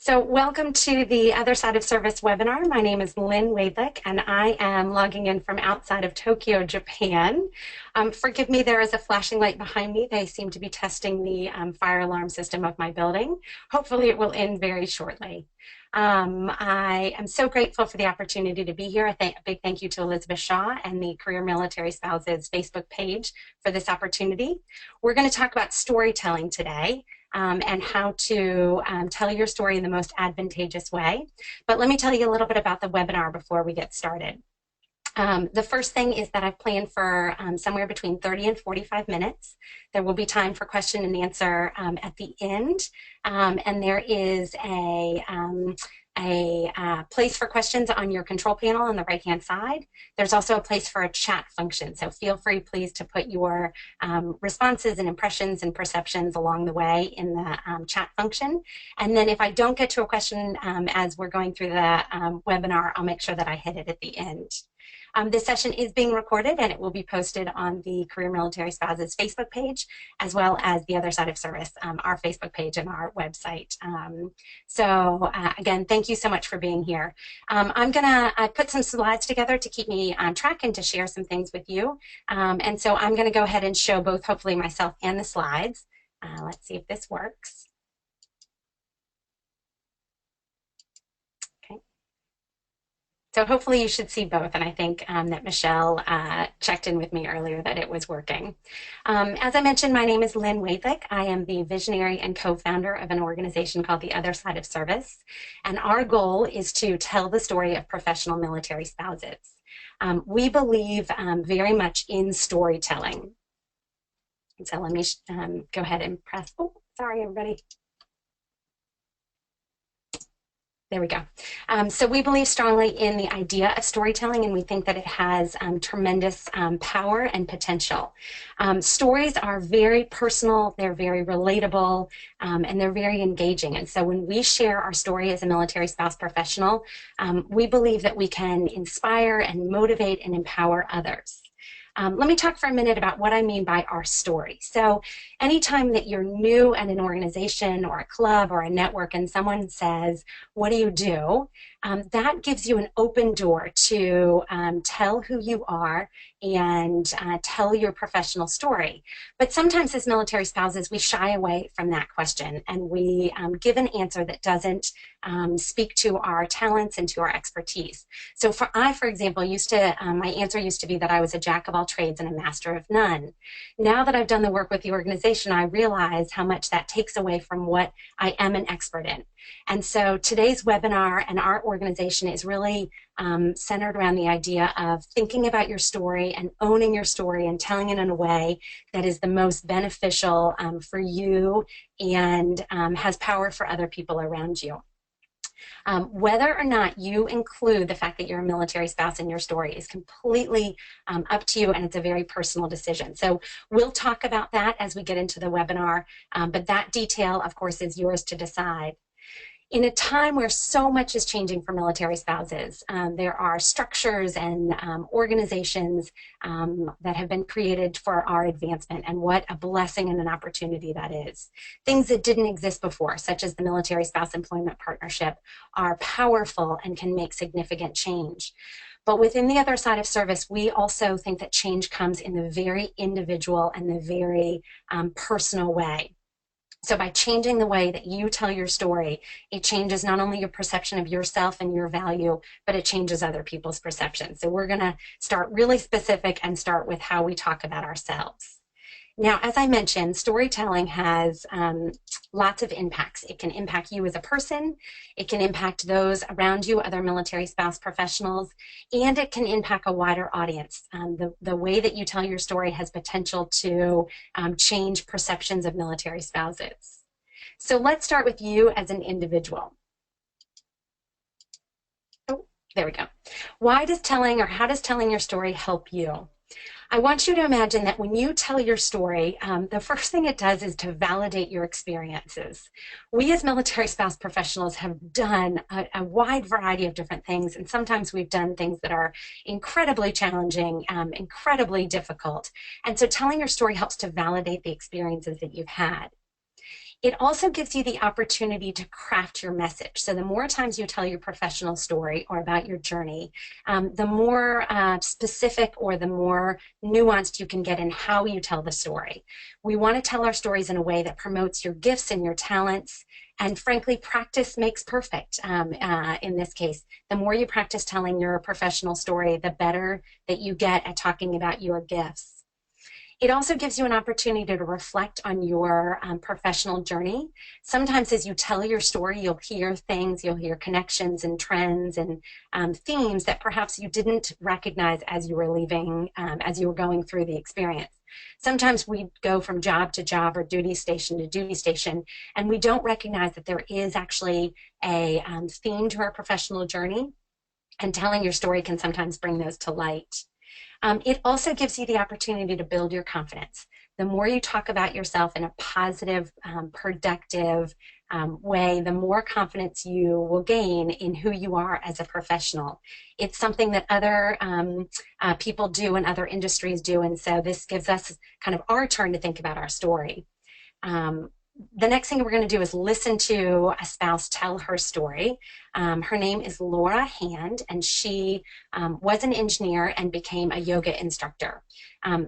So welcome to the Other Side of Service webinar. My name is Lynn Wadlick, and I am logging in from outside of Tokyo, Japan. Forgive me, there is a flashing light behind me. They seem to be testing the fire alarm system of my building. Hopefully it will end very shortly. I am so grateful for the opportunity to be here. A big thank you to Elizabeth Shaw and the Career Military Spouses Facebook page for this opportunity. We're going to talk about storytelling today. And how to tell your story in the most advantageous way. But let me tell you a little bit about the webinar before we get started. The first thing is that I've planned for somewhere between 30 and 45 minutes. There will be time for question and answer at the end. And there is a place for questions on your control panel on the right-hand side. There's also a place for a chat function. So feel free, please, to put your responses and impressions and perceptions along the way in the chat function. And then if I don't get to a question as we're going through the webinar, I'll make sure that I hit it at the end. This session is being recorded and it will be posted on the Career Military Spouses Facebook page, as well as the Other Side of Service, our Facebook page and our website. Again, thank you so much for being here. I'm gonna put some slides together to keep me on track and to share some things with you. And so I'm gonna go ahead and show both, hopefully, myself and the slides. Let's see if this works. So hopefully you should see both, and I think that Michelle checked in with me earlier that it was working. As I mentioned, my name is Lynn Wadlick. I am the visionary and co-founder of an organization called the Other Side of Service, and our goal is to tell the story of professional military spouses. We believe very much in storytelling. And so let me go ahead and press, oh, sorry everybody. There we go. So we believe strongly in the idea of storytelling, and we think that it has tremendous power and potential. Stories are very personal, they're very relatable, and they're very engaging. And so when we share our story as a military spouse professional, we believe that we can inspire and motivate and empower others. Let me talk for a minute about what I mean by our story. So anytime that you're new at an organization or a club or a network and someone says, what do you do? That gives you an open door to tell who you are and tell your professional story. But sometimes as military spouses, we shy away from that question and we give an answer that doesn't speak to our talents and to our expertise. So for example, my answer used to be that I was a jack of all trades and a master of none. Now that I've done the work with the organization, I realize how much that takes away from what I am an expert in. And so today's webinar and our organization is really centered around the idea of thinking about your story and owning your story and telling it in a way that is the most beneficial for you and has power for other people around you. Whether or not you include the fact that you're a military spouse in your story is completely up to you, and it's a very personal decision. So we'll talk about that as we get into the webinar, but that detail, of course, is yours to decide. In a time where so much is changing for military spouses, there are structures and organizations that have been created for our advancement, and what a blessing and an opportunity that is. Things that didn't exist before, such as the Military Spouse Employment Partnership, are powerful and can make significant change. But within the Other Side of Service, we also think that change comes in the very individual and the very personal way. So by changing the way that you tell your story, it changes not only your perception of yourself and your value, but it changes other people's perception. So we're going to start really specific and start with how we talk about ourselves. Now, as I mentioned, storytelling has lots of impacts. It can impact you as a person, it can impact those around you, other military spouse professionals, and it can impact a wider audience. The way that you tell your story has potential to change perceptions of military spouses. So let's start with you as an individual. Oh, there we go. Why does telling, or how does telling your story help you? I want you to imagine that when you tell your story, the first thing it does is to validate your experiences. We as military spouse professionals have done a wide variety of different things, and sometimes we've done things that are incredibly challenging, incredibly difficult. And so telling your story helps to validate the experiences that you've had. It also gives you the opportunity to craft your message. So the more times you tell your professional story or about your journey, the more specific or the more nuanced you can get in how you tell the story. We want to tell our stories in a way that promotes your gifts and your talents. And frankly, practice makes perfect in this case. The more you practice telling your professional story, the better that you get at talking about your gifts. It also gives you an opportunity to reflect on your professional journey. Sometimes as you tell your story, you'll hear things, you'll hear connections and trends and themes that perhaps you didn't recognize as you were leaving, as you were going through the experience. Sometimes we go from job to job or duty station to duty station, and we don't recognize that there is actually a theme to our professional journey, and telling your story can sometimes bring those to light. It also gives you the opportunity to build your confidence. The more you talk about yourself in a positive, productive way, the more confidence you will gain in who you are as a professional. It's something that other people do and other industries do, and so this gives us kind of our turn to think about our story. The next thing we're going to do is listen to a spouse tell her story. Her name is Laura Hand, and she was an engineer and became a yoga instructor.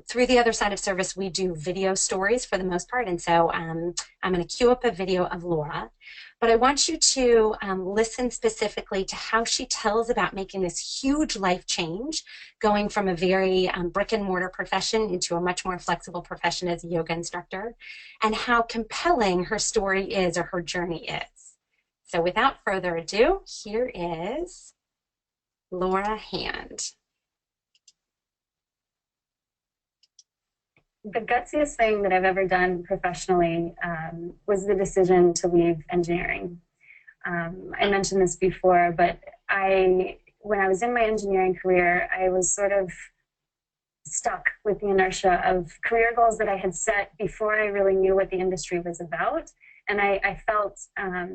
Through the other side of service, we do video stories for the most part, and so I'm going to cue up a video of Laura. But I want you to listen specifically to how she tells about making this huge life change, going from a very brick and mortar profession into a much more flexible profession as a yoga instructor, and how compelling her story is or her journey is. So without further ado, here is Laura Hand. The gutsiest thing that I've ever done professionally was the decision to leave engineering. I mentioned this before, but when I was in my engineering career, I was sort of stuck with the inertia of career goals that I had set before I really knew what the industry was about. And I felt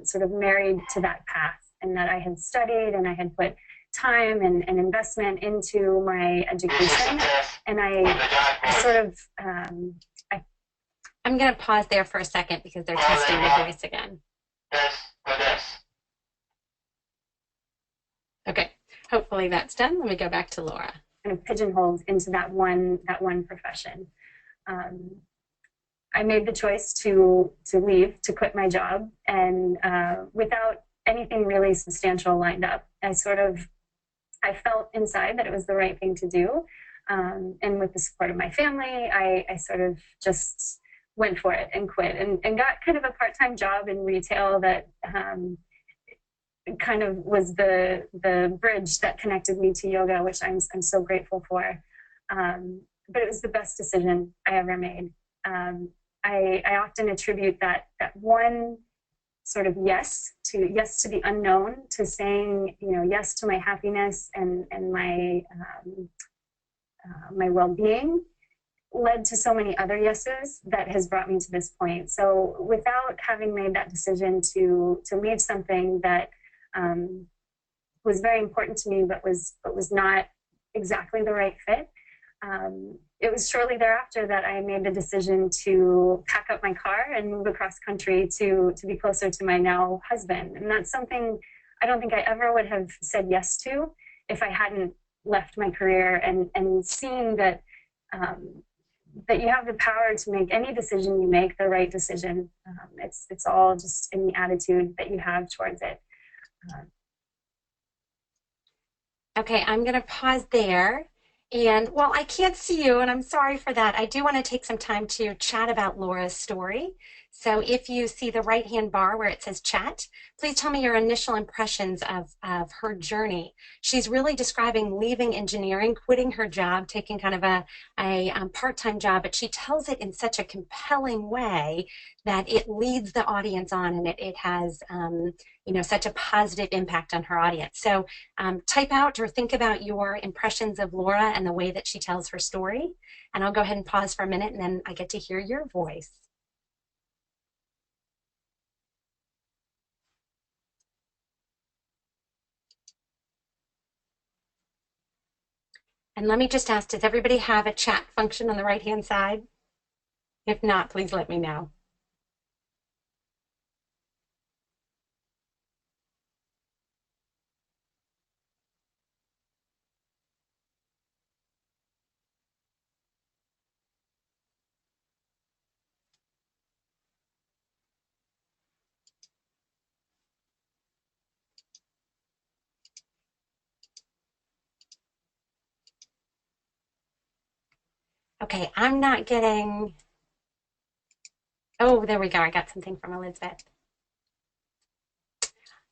sort of married to that path, and that I had studied and I had put time and investment into my education. And I sort of, I'm going to pause there for a second because they're testing the voice again. Okay, hopefully that's done. Let me go back to Laura. Kind of pigeonholed into that one profession. I made the choice to leave, to quit my job, and without anything really substantial lined up. I felt inside that it was the right thing to do. And with the support of my family, I sort of just went for it and quit and got kind of a part-time job in retail that kind of was the bridge that connected me to yoga, which I'm so grateful for. But it was the best decision I ever made. I often attribute that one sort of yes to the unknown, to saying, yes to my happiness and my my well-being, led to so many other yeses that has brought me to this point. So without having made that decision to leave something that was very important to me, but was not exactly the right fit, it was shortly thereafter that I made the decision to pack up my car and move across country to be closer to my now husband. And that's something I don't think I ever would have said yes to if I hadn't left my career and seen that that you have the power to make any decision you make the right decision. It's all just in the attitude that you have towards it. Okay, I'm going to pause there. And while I can't see you, and I'm sorry for that, I do want to take some time to chat about Laura's story. So if you see the right-hand bar where it says chat, please tell me your initial impressions of her journey. She's really describing leaving engineering, quitting her job, taking kind of a part-time job, but she tells it in such a compelling way that it leads the audience on, and it has such a positive impact on her audience. So type out or think about your impressions of Laura and the way that she tells her story. And I'll go ahead and pause for a minute, and then I get to hear your voice. And let me just ask, does everybody have a chat function on the right-hand side? If not, please let me know. Okay, I'm not getting. Oh, there we go. I got something from Elizabeth.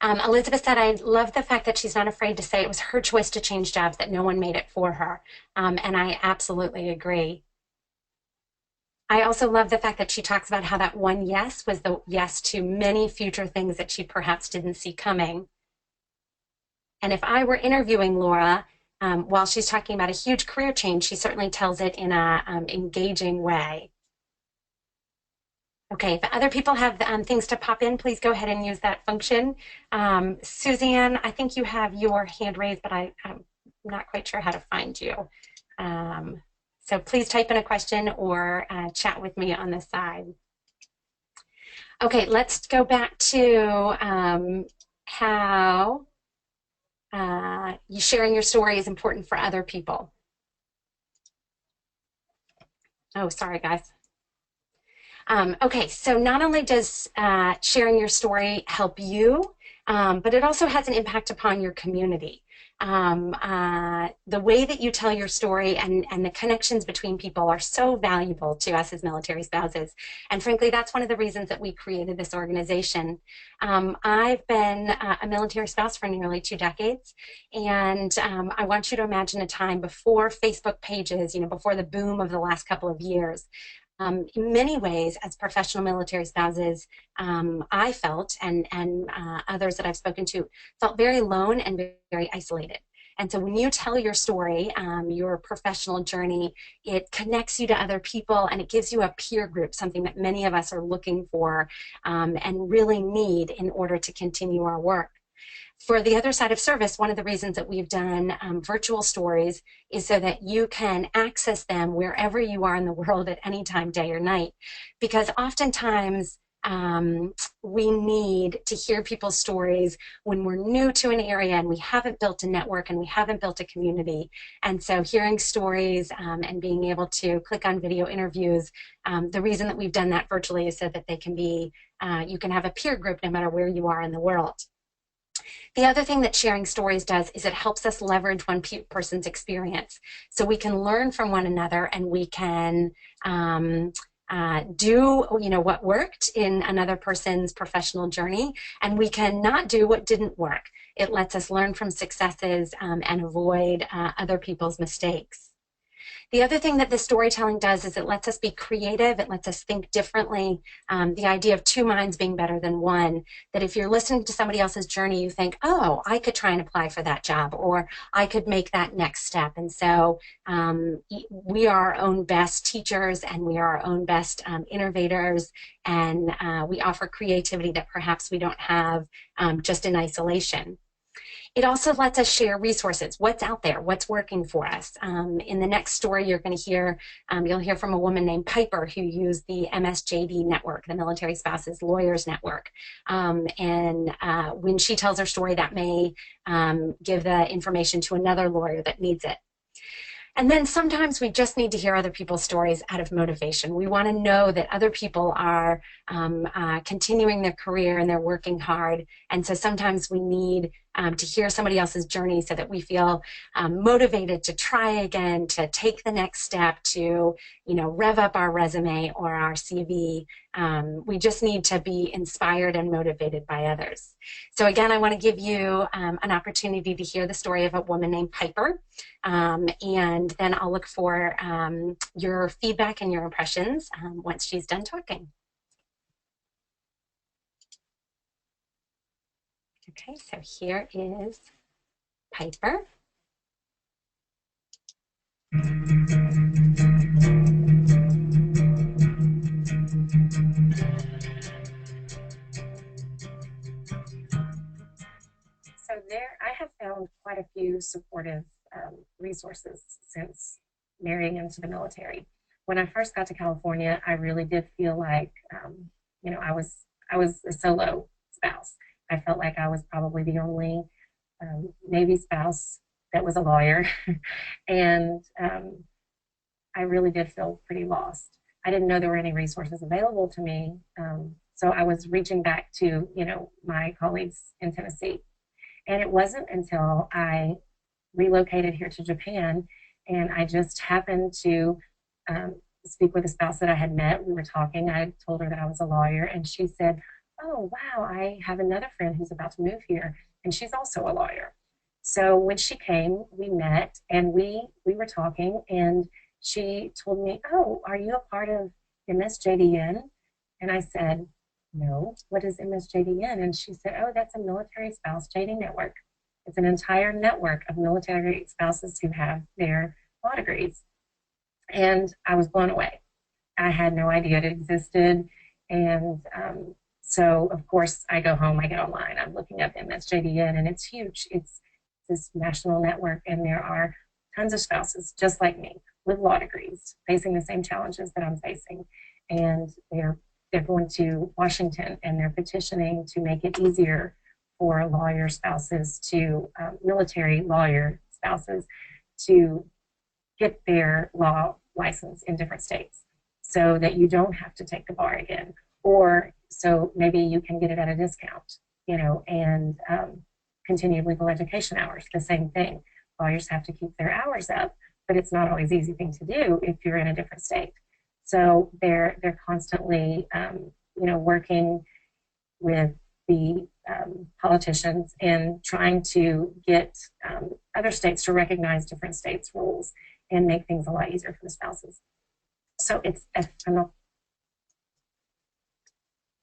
Elizabeth said, I love the fact that she's not afraid to say it was her choice to change jobs, that no one made it for her. And I absolutely agree. I also love the fact that she talks about how that one yes was the yes to many future things that she perhaps didn't see coming. And if I were interviewing Laura, while she's talking about a huge career change, she certainly tells it in a engaging way. Okay, if other people have things to pop in, please go ahead and use that function. Suzanne, I think you have your hand raised, but I'm not quite sure how to find you. Um, so please type in a question or chat with me on the side. Okay, let's go back to how you sharing your story is important for other people. Oh, sorry, guys. Okay, so not only does sharing your story help you, but it also has an impact upon your community. The way that you tell your story and the connections between people are so valuable to us as military spouses. And frankly, that's one of the reasons that we created this organization. I've been a military spouse for nearly 2 decades, and I want you to imagine a time before Facebook pages, before the boom of the last couple of years. In many ways, as professional military spouses, I felt, and others that I've spoken to, felt very alone and very isolated. And so when you tell your story, your professional journey, it connects you to other people and it gives you a peer group, something that many of us are looking for and really need in order to continue our work. For the other side of service, one of the reasons that we've done virtual stories is so that you can access them wherever you are in the world at any time, day or night. Because oftentimes we need to hear people's stories when we're new to an area and we haven't built a network and we haven't built a community. And so hearing stories and being able to click on video interviews, the reason that we've done that virtually is so that they can be, you can have a peer group no matter where you are in the world. The other thing that sharing stories does is it helps us leverage one person's experience. So we can learn from one another and we can do what worked in another person's professional journey, and we can not do what didn't work. It lets us learn from successes and avoid other people's mistakes. The other thing that the storytelling does is it lets us be creative. It lets us think differently. The idea of two minds being better than one, that if you're listening to somebody else's journey, you think, oh, I could try and apply for that job, or I could make that next step. And so we are our own best teachers and we are our own best innovators. And we offer creativity that perhaps we don't have just in isolation. It also lets us share resources, what's out there, what's working for us. In the next story you're going to hear, you'll hear from a woman named Piper who used the MSJD network, the Military Spouses Lawyers Network. And when she tells her story, that may give the information to another lawyer that needs it. And then sometimes we just need to hear other people's stories out of motivation. We want to know that other people are continuing their career and they're working hard. And so sometimes we need to hear somebody else's journey so that we feel motivated to try again, to take the next step, to rev up our resume or our CV. We just need to be inspired and motivated by others. So again, I want to give you an opportunity to hear the story of a woman named Piper. And then I'll look for your feedback and your impressions once she's done talking. Okay, so here is Piper. So I have found quite a few supportive resources since marrying into the military. When I first got to California, I really did feel like, I was a solo spouse. I felt like I was probably the only Navy spouse that was a lawyer, and I really did feel pretty lost. I didn't know there were any resources available to me, so I was reaching back to my colleagues in Tennessee. And it wasn't until I relocated here to Japan and I just happened to speak with a spouse that I had met. We were talking. I told her that I was a lawyer, and she said, "Oh, wow, I have another friend who's about to move here, and she's also a lawyer." So when she came, we met and we were talking, and she told me, "Oh, are you a part of MSJDN?" And I said, "No, what is MSJDN?" And she said, "Oh, that's a military spouse dating network. It's an entire network of military spouses who have their law degrees." And I was blown away. I had no idea it existed. And so, of course, I go home, I get online, I'm looking up MSJDN, and it's huge. It's this national network, and there are tons of spouses just like me with law degrees facing the same challenges that I'm facing. And they're going to Washington and they're petitioning to make it easier for lawyer spouses to military lawyer spouses to get their law license in different states so that you don't have to take the bar again, or so maybe you can get it at a discount, and continue legal education hours, the same thing. Lawyers have to keep their hours up, but it's not always an easy thing to do if you're in a different state. So they're constantly, working with the politicians and trying to get other states to recognize different states' rules and make things a lot easier for the spouses. So it's ephemeral.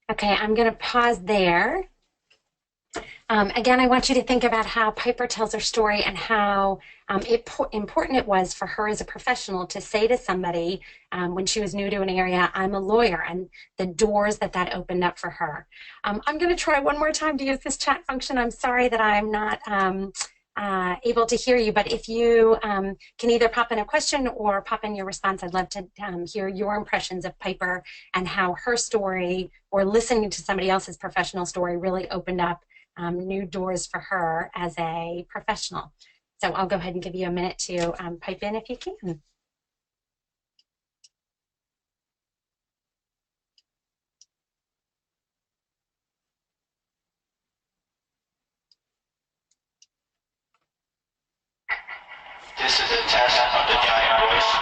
Okay, I'm going to pause there. Again, I want you to think about how Piper tells her story and how important it was for her as a professional to say to somebody when she was new to an area, "I'm a lawyer," and the doors that opened up for her. I'm going to try one more time to use this chat function. I'm sorry that I'm not able to hear you, but if you can either pop in a question or pop in your response, I'd love to hear your impressions of Piper and how her story or listening to somebody else's professional story really opened up new doors for her as a professional. So I'll go ahead and give you a minute to pipe in if you can. This is a test of the giant voice.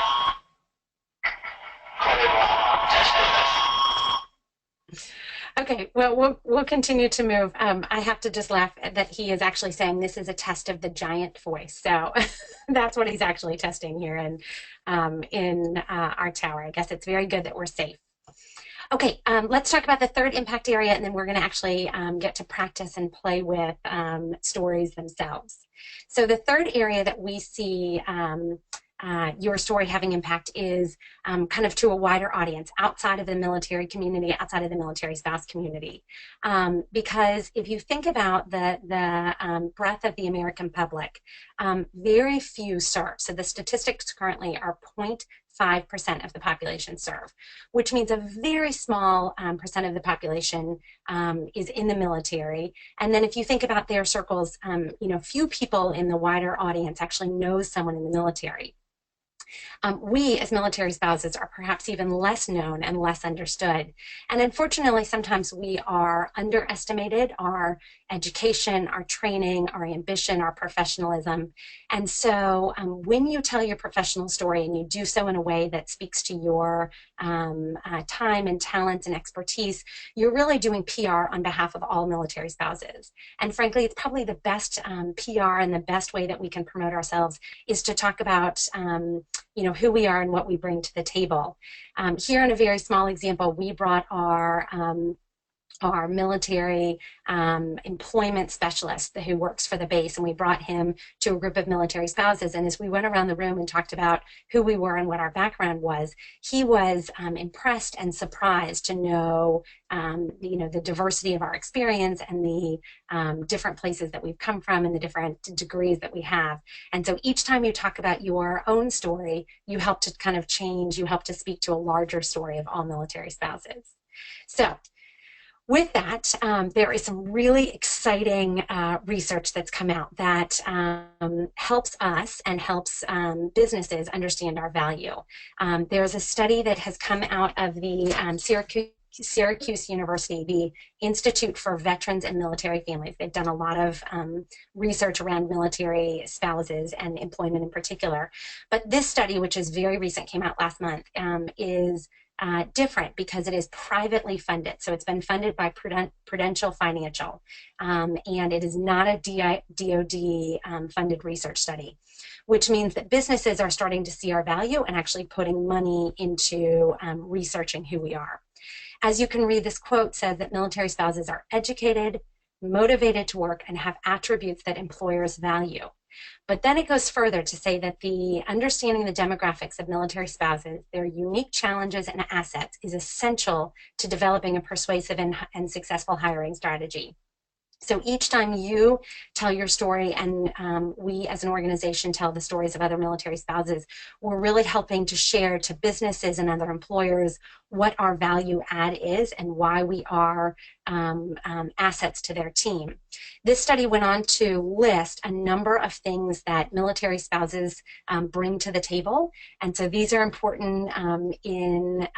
Okay, well, we'll continue to move. I have to just laugh that he is actually saying this is a test of the giant voice. So that's what he's actually testing here in our tower. I guess it's very good that we're safe. Okay, let's talk about the third impact area, and then we're going to actually get to practice and play with stories themselves. So the third area that we see your story having impact is kind of to a wider audience outside of the military community, outside of the military spouse community. Because if you think about the breadth of the American public, very few serve. So the statistics currently are 0.5% of the population serve, which means a very small percent of the population is in the military. And then if you think about their circles, few people in the wider audience actually know someone in the military. We as military spouses are perhaps even less known and less understood. And unfortunately, sometimes we are underestimated, our education, our training, our ambition, our professionalism. And so when you tell your professional story and you do so in a way that speaks to your time and talents and expertise, you're really doing PR on behalf of all military spouses. And frankly, it's probably the best PR and the best way that we can promote ourselves is to talk about who we are and what we bring to the table. Here in a very small example, we brought our military employment specialist who works for the base, and we brought him to a group of military spouses. And as we went around the room and talked about who we were and what our background was, he was impressed and surprised to know the diversity of our experience and the different places that we've come from and the different degrees that we have. And so each time you talk about your own story, you help to kind of change, you help to speak to a larger story of all military spouses. So with that, there is some really exciting research that's come out that helps us and helps businesses understand our value. There's a study that has come out of the Syracuse University, the Institute for Veterans and Military Families. They've done a lot of research around military spouses and employment in particular. But this study, which is very recent, came out last month, is different because it is privately funded. So it's been funded by Prudential Financial, and it is not a DoD funded research study, which means that businesses are starting to see our value and actually putting money into researching who we are. As you can read, this quote says that military spouses are educated, motivated to work, and have attributes that employers value. But then it goes further to say that the understanding the demographics of military spouses, their unique challenges and assets, is essential to developing a persuasive and successful hiring strategy. So each time you tell your story and we as an organization tell the stories of other military spouses, we're really helping to share to businesses and other employers what our value add is and why we are assets to their team. This study went on to list a number of things that military spouses bring to the table. And so these are important in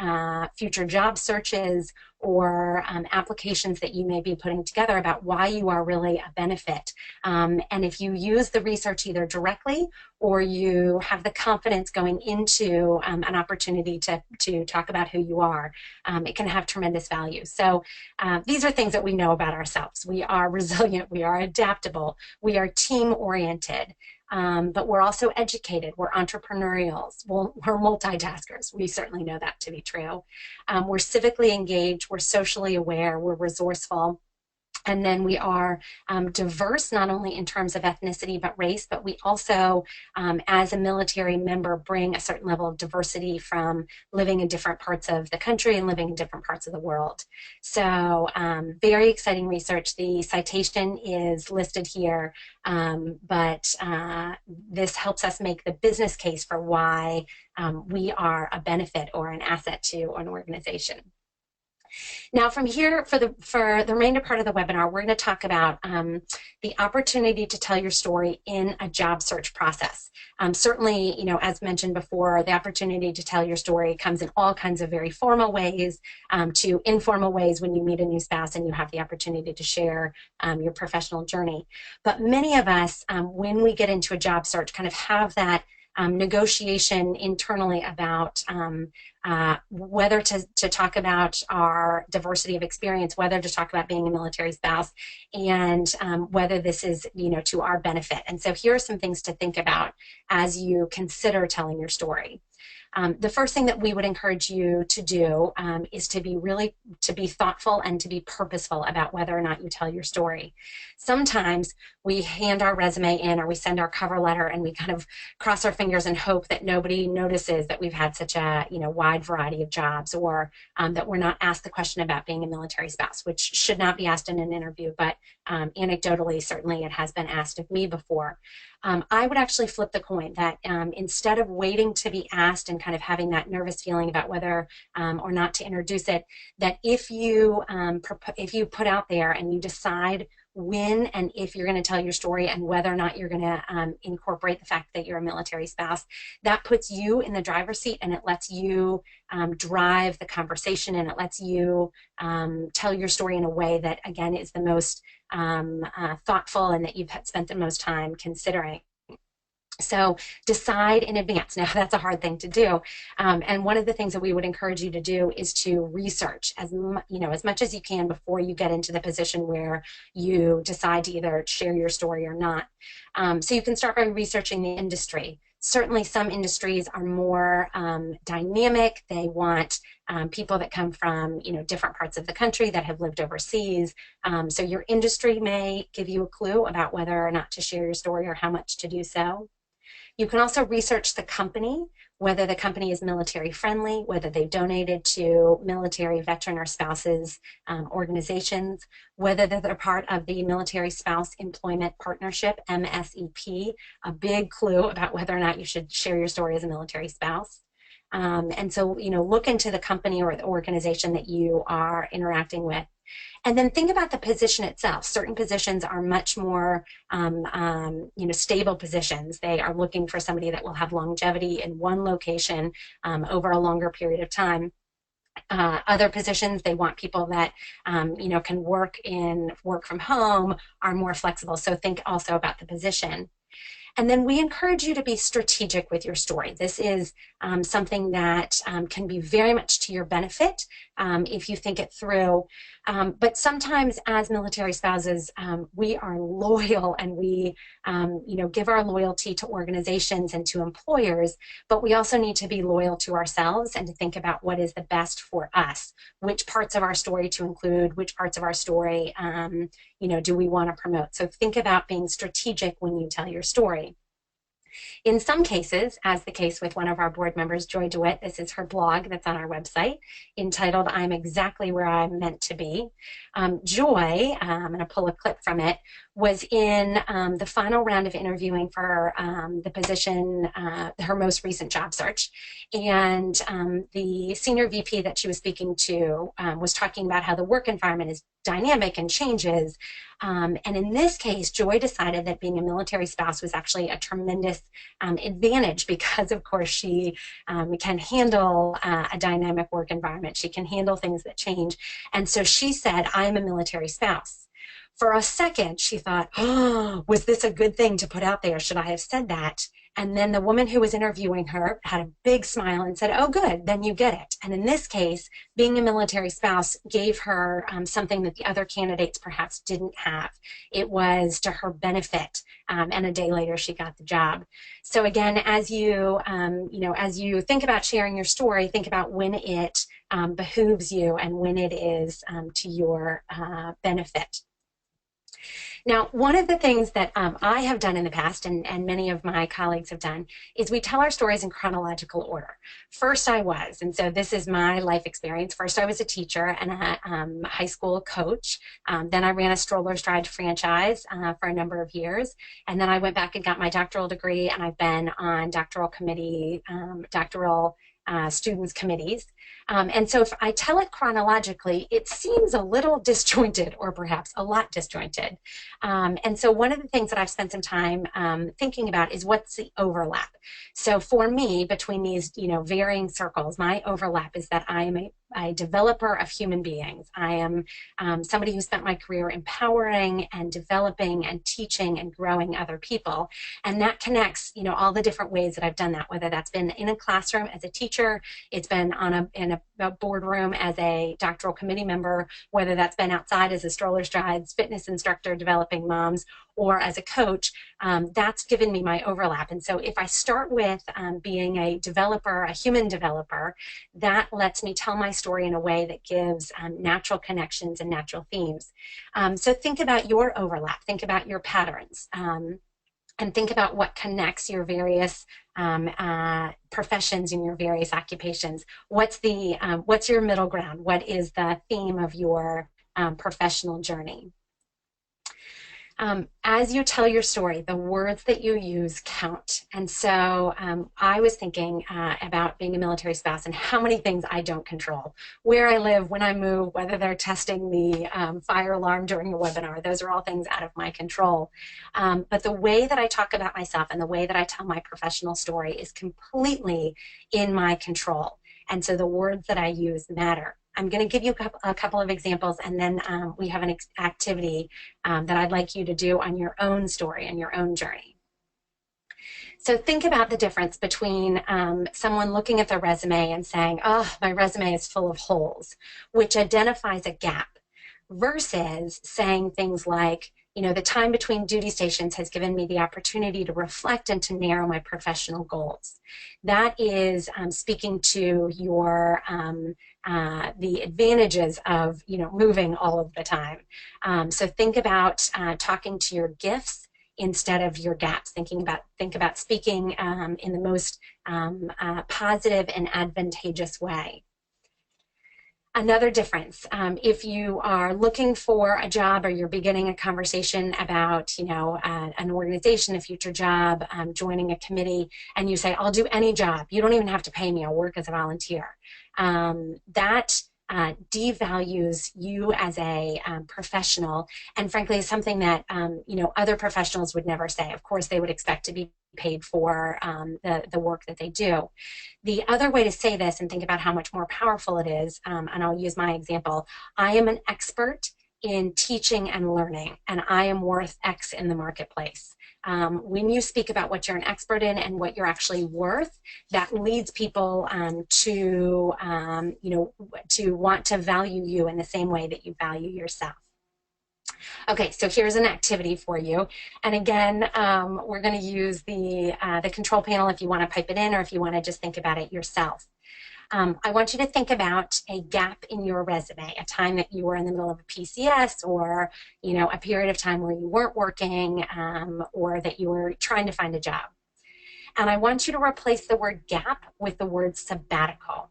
future job searches or applications that you may be putting together about why you are really a benefit. And if you use the research either directly or you have the confidence going into an opportunity to talk about who you are, it can have tremendous value. So these are things that we know about ourselves. We are resilient, we are adaptable, we are team-oriented. But we're also educated, we're entrepreneurials, we're multitaskers. We certainly know that to be true. We're civically engaged, we're socially aware, we're resourceful. And then we are diverse, not only in terms of ethnicity, but race, but we also, as a military member, bring a certain level of diversity from living in different parts of the country and living in different parts of the world. So very exciting research. The citation is listed here, but this helps us make the business case for why we are a benefit or an asset to an organization. Now from here, for the remainder part of the webinar, we're going to talk about the opportunity to tell your story in a job search process. Certainly, you know, as mentioned before, the opportunity to tell your story comes in all kinds of very formal ways to informal ways when you meet a new spouse and you have the opportunity to share your professional journey. But many of us, when we get into a job search, kind of have that negotiation internally about whether to talk about our diversity of experience, whether to talk about being a military spouse, and whether this is, you know, to our benefit. And so here are some things to think about as you consider telling your story. The first thing that we would encourage you to do is to be thoughtful and to be purposeful about whether or not you tell your story. Sometimes we hand our resume in or we send our cover letter and we kind of cross our fingers and hope that nobody notices that we've had such a, you know, wide variety of jobs, or that we're not asked the question about being a military spouse, which should not be asked in an interview, but anecdotally, certainly it has been asked of me before. I would actually flip the coin that instead of waiting to be asked and kind of having that nervous feeling about whether or not to introduce it, that if you put out there and you decide when and if you're going to tell your story and whether or not you're going to incorporate the fact that you're a military spouse, that puts you in the driver's seat and it lets you drive the conversation, and it lets you tell your story in a way that, again, is the most thoughtful and that you've spent the most time considering. So decide in advance. Now that's a hard thing to do, and one of the things that we would encourage you to do is to research as much as you can before you get into the position where you decide to either share your story or not. So you can start by researching the industry. Certainly some industries are more dynamic. They want people that come from, you know, different parts of the country that have lived overseas. So your industry may give you a clue about whether or not to share your story or how much to do so. You can also research the company, whether the company is military friendly, whether they've donated to military veteran or spouses organizations, whether they're part of the Military Spouse Employment Partnership, MSEP, a big clue about whether or not you should share your story as a military spouse. And so, you know, look into the company or the organization that you are interacting with. And then think about the position itself. Certain positions are much more, stable positions. They are looking for somebody that will have longevity in one location over a longer period of time. other positions, they want people that can work from home, are more flexible. So think also about the position. And then we encourage you to be strategic with your story. This is something that can be very much to your benefit if you think it through. But sometimes as military spouses, we are loyal and we give our loyalty to organizations and to employers, but we also need to be loyal to ourselves and to think about what is the best for us, which parts of our story to include, which parts of our story do we want to promote. So think about being strategic when you tell your story. In some cases, as the case with one of our board members, Joy DeWitt, this is her blog that's on our website, entitled I'm Exactly Where I'm Meant to Be. Joy, I'm going to pull a clip from it, was in the final round of interviewing for the position, her most recent job search. And the senior VP that she was speaking to was talking about how the work environment is dynamic and changes. And in this case, Joy decided that being a military spouse was actually a tremendous advantage because, of course, she can handle a dynamic work environment. She can handle things that change. And so she said, I'm a military spouse. For a second, she thought, oh, was this a good thing to put out there? Should I have said that? And then the woman who was interviewing her had a big smile and said, oh, good, then you get it. And in this case, being a military spouse gave her something that the other candidates perhaps didn't have. It was to her benefit. And a day later, she got the job. So again, as you think about sharing your story, think about when it behooves you and when it is to your benefit. Now, one of the things that I have done in the past, and many of my colleagues have done, is we tell our stories in chronological order. First I was, and so this is my life experience, first I was a teacher and a high school coach. Then I ran a stroller stride franchise for a number of years. And then I went back and got my doctoral degree, and I've been on doctoral students committees. And so if I tell it chronologically, it seems a little disjointed, or perhaps a lot disjointed. And so one of the things that I've spent some time thinking about is what's the overlap. So for me, between these varying circles, my overlap is that I am a developer of human beings. I am somebody who spent my career empowering and developing and teaching and growing other people. And that connects, all the different ways that I've done that, whether that's been in a classroom as a teacher, it's been in a boardroom as a doctoral committee member, whether that's been outside as a stroller strides fitness instructor developing moms, or as a coach. That's given me my overlap. And so if I start with being a developer, a human developer, that lets me tell my story in a way that gives natural connections and natural themes. So think about your overlap, think about your patterns, and think about what connects your various professions and your various occupations. What's your middle ground? What is the theme of your professional journey? As you tell your story, the words that you use count. And so I was thinking about being a military spouse and how many things I don't control. Where I live, when I move, whether they're testing the fire alarm during a webinar, those are all things out of my control. But the way that I talk about myself and the way that I tell my professional story is completely in my control. And so the words that I use matter. I'm going to give you a couple of examples, and then we have an activity that I'd like you to do on your own story and your own journey. So think about the difference between someone looking at their resume and saying, oh, my resume is full of holes, which identifies a gap, versus saying things like, the time between duty stations has given me the opportunity to reflect and to narrow my professional goals. That is speaking to your the advantages of moving all of the time. So think about talking to your gifts instead of your gaps. Think about speaking in the most positive and advantageous way. Another difference, if you are looking for a job or you're beginning a conversation about, an organization, a future job, joining a committee, and you say, I'll do any job. You don't even have to pay me. I'll work as a volunteer. That devalues you as a professional, and frankly is something that other professionals would never say. Of course, they would expect to be paid for the work that they do. The other way to say this and think about how much more powerful it is, and I'll use my example, I am an expert in teaching and learning, and I am worth X in the marketplace. When you speak about what you're an expert in and what you're actually worth, that leads people to want to value you in the same way that you value yourself. Okay, so here's an activity for you. And again, we're going to use the control panel if you want to pipe it in or if you want to just think about it yourself. I want you to think about a gap in your resume, a time that you were in the middle of a PCS or, a period of time where you weren't working or that you were trying to find a job. And I want you to replace the word gap with the word sabbatical.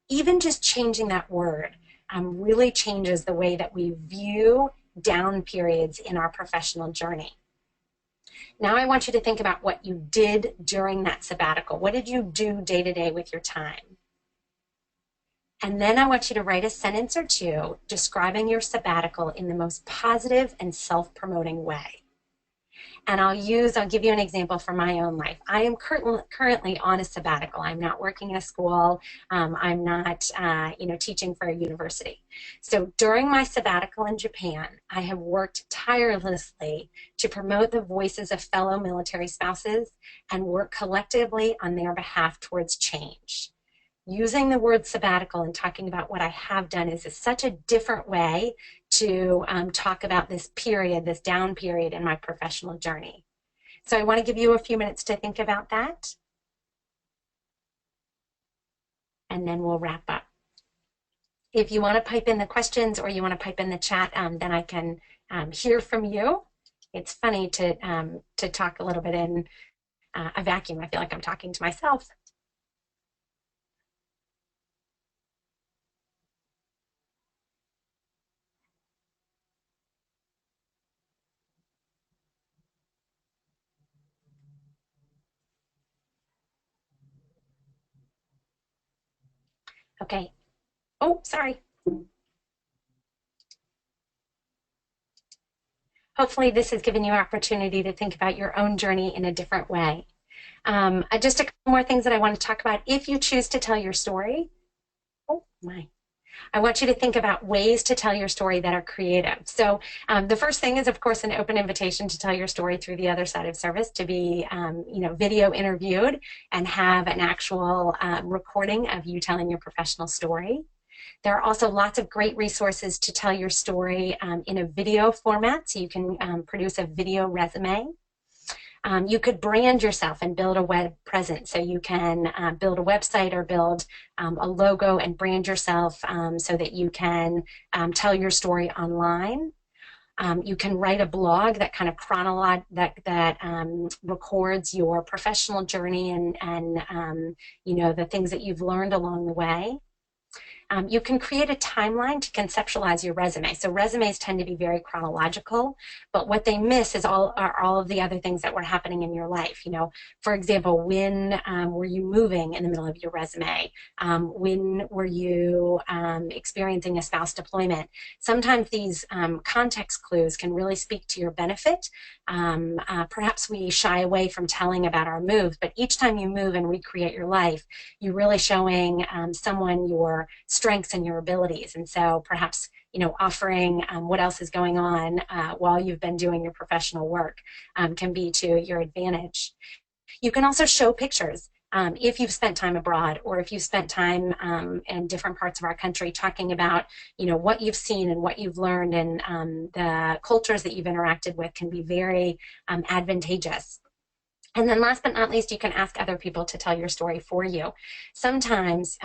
Even just changing that word really changes the way that we view down periods in our professional journey. Now I want you to think about what you did during that sabbatical. What did you do day to day with your time? And then I want you to write a sentence or two describing your sabbatical in the most positive and self-promoting way. And I'll give you an example from my own life. I am currently on a sabbatical. I'm not working in a school. I'm not, teaching for a university. So during my sabbatical in Japan, I have worked tirelessly to promote the voices of fellow military spouses and work collectively on their behalf towards change. Using the word sabbatical and talking about what I have done is such a different way to talk about this period, this down period in my professional journey. So I want to give you a few minutes to think about that. And then we'll wrap up. If you want to pipe in the questions or you want to pipe in the chat, then I can hear from you. It's funny to talk a little bit in a vacuum. I feel like I'm talking to myself. Okay. Oh, sorry. Hopefully this has given you an opportunity to think about your own journey in a different way. Just a couple more things that I want to talk about. If you choose to tell your story, I want you to think about ways to tell your story that are creative. So the first thing is, of course, an open invitation to tell your story through the other side of service, to be, video interviewed and have an actual recording of you telling your professional story. There are also lots of great resources to tell your story in a video format, so you can produce a video resume. You could brand yourself and build a web presence, so you can build a website or build a logo and brand yourself so that you can tell your story online. You can write a blog that kind of records your professional journey and the things that you've learned along the way. You can create a timeline to conceptualize your resume. So resumes tend to be very chronological, but what they miss is all of the other things that were happening in your life. For example, when were you moving in the middle of your resume? When were you experiencing a spouse deployment? Sometimes these context clues can really speak to your benefit. Perhaps we shy away from telling about our move, but each time you move and recreate your life, you're really showing someone your strengths and your abilities. And so perhaps, offering what else is going on while you've been doing your professional work can be to your advantage. You can also show pictures. If you've spent time abroad or if you've spent time in different parts of our country talking about, what you've seen and what you've learned and the cultures that you've interacted with can be very advantageous. And then last but not least, you can ask other people to tell your story for you. Sometimes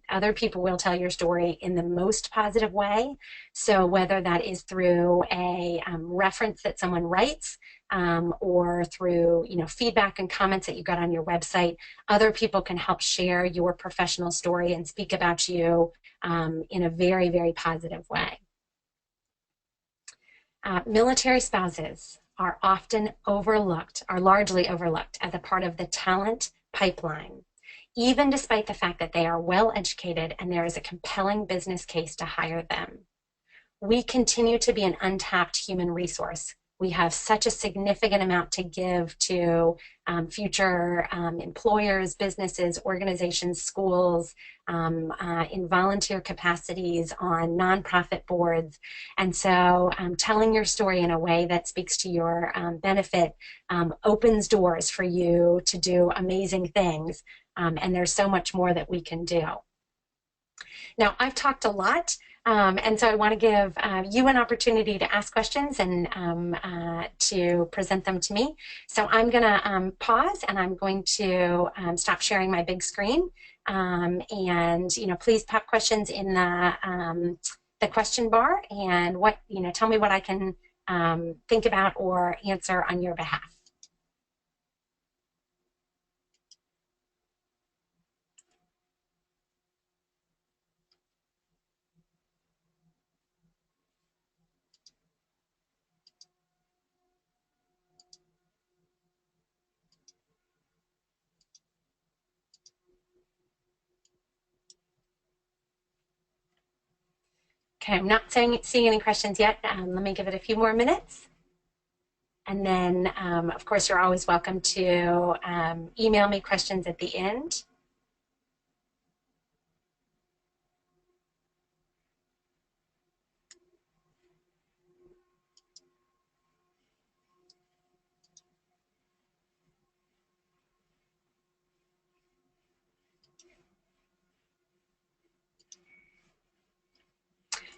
other people will tell your story in the most positive way. So whether that is through a reference that someone writes or through feedback and comments that you got on your website, other people can help share your professional story and speak about you in a very, very positive way. Military spouses are often overlooked, are largely overlooked as a part of the talent pipeline, even despite the fact that they are well educated and there is a compelling business case to hire them. We continue to be an untapped human resource We have such a significant amount to give to future employers, businesses, organizations, schools, in volunteer capacities, on nonprofit boards. And so telling your story in a way that speaks to your benefit opens doors for you to do amazing things. And there's so much more that we can do. Now, I've talked a lot, and so I want to give you an opportunity to ask questions and to present them to me. So I'm going to pause, and I'm going to stop sharing my big screen. And please pop questions in the question bar, and tell me what I can think about or answer on your behalf. Okay, I'm not seeing any questions yet. Let me give it a few more minutes. And then, of course, you're always welcome to email me questions at the end.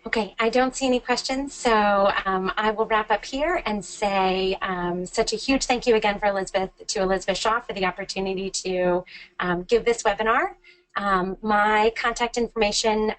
Okay, I don't see any questions, so I will wrap up here and say such a huge thank you again to Elizabeth Shaw for the opportunity to give this webinar. My contact information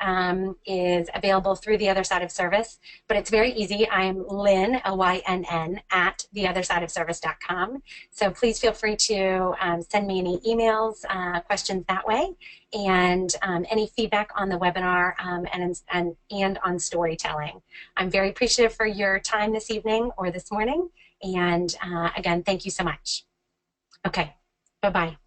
is available through the Other Side of Service, but it's very easy. I'm Lynn, Lynn, at theothersideofservice.com. So please feel free to send me any emails, questions that way, and any feedback on the webinar and on storytelling. I'm very appreciative for your time this evening or this morning. And again, thank you so much. Okay, bye-bye.